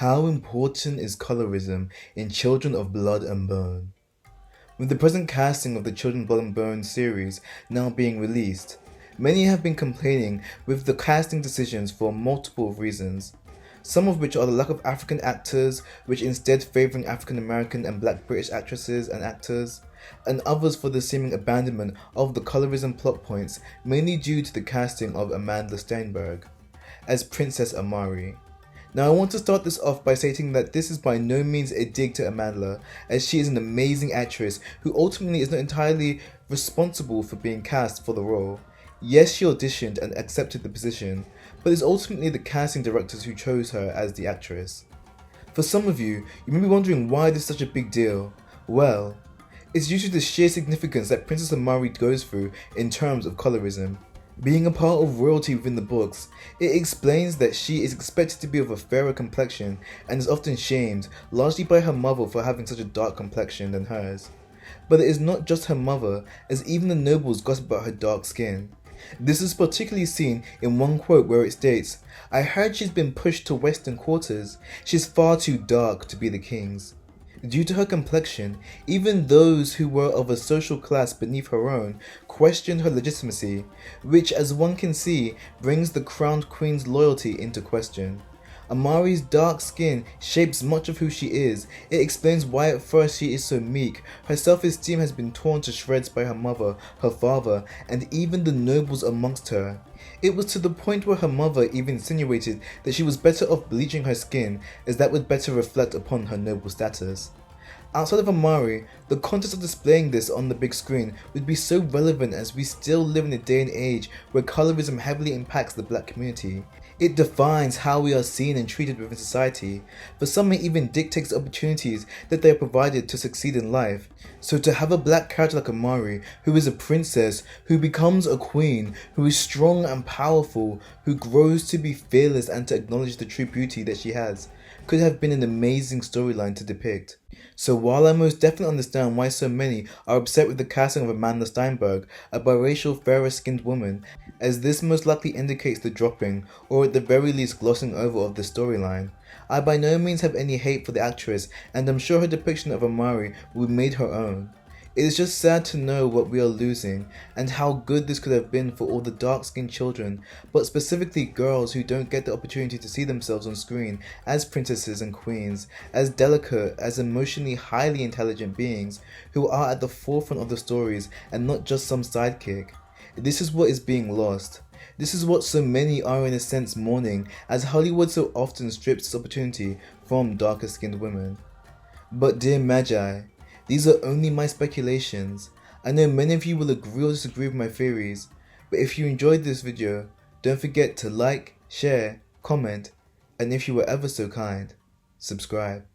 How important is colorism in Children of Blood and Bone? With the present casting of the Children of Blood and Bone series now being released, many have been complaining with the casting decisions for multiple reasons, some of which are the lack of African actors, which instead favouring African American and Black British actresses and actors, and others for the seeming abandonment of the colorism plot points, mainly due to the casting of Amanda Steinberg as Princess Amari. Now I want to start this off by stating that this is by no means a dig to Amanda, as she is an amazing actress who ultimately is not entirely responsible for being cast for the role. Yes, she auditioned and accepted the position, but it's ultimately the casting directors who chose her as the actress. For some of you, you may be wondering why this is such a big deal. Well, it's due to the sheer significance that Princess Amari goes through in terms of colorism. Being a part of royalty within the books, it explains that she is expected to be of a fairer complexion and is often shamed, largely by her mother for having such a dark complexion than hers. But it is not just her mother, as even the nobles gossip about her dark skin. This is particularly seen in one quote where it states, "I heard she's been pushed to western quarters. She's far too dark to be the king's." Due to her complexion, even those who were of a social class beneath her own questioned her legitimacy, which, as one can see, brings the crowned queen's loyalty into question. Amari's dark skin shapes much of who she is. It explains why at first she is so meek. Her self-esteem has been torn to shreds by her mother, her father, and even the nobles amongst her. It was to the point where her mother even insinuated that she was better off bleaching her skin, as that would better reflect upon her noble status. Outside of Amari, the context of displaying this on the big screen would be so relevant, as we still live in a day and age where colorism heavily impacts the Black community. It defines how we are seen and treated within society. For some, it even dictates the opportunities that they are provided to succeed in life. So to have a Black character like Amari, who is a princess, who becomes a queen, who is strong and powerful, who grows to be fearless and to acknowledge the true beauty that she has, could have been an amazing storyline to depict. So while I most definitely understand why so many are upset with the casting of Amanda Steinberg, a biracial fairer-skinned woman, as this most likely indicates the dropping, or at the very least glossing over of the storyline, I by no means have any hate for the actress, and I'm sure her depiction of Amari will be made her own. It is just sad to know what we are losing, and how good this could have been for all the dark-skinned children, but specifically girls who don't get the opportunity to see themselves on screen as princesses and queens, as delicate, as emotionally highly intelligent beings, who are at the forefront of the stories and not just some sidekick. This is what is being lost. This is what so many are in a sense mourning, as Hollywood so often strips this opportunity from darker-skinned women. But dear Magi, these are only my speculations. I know many of you will agree or disagree with my theories, but if you enjoyed this video, don't forget to like, share, comment, and if you were ever so kind, subscribe.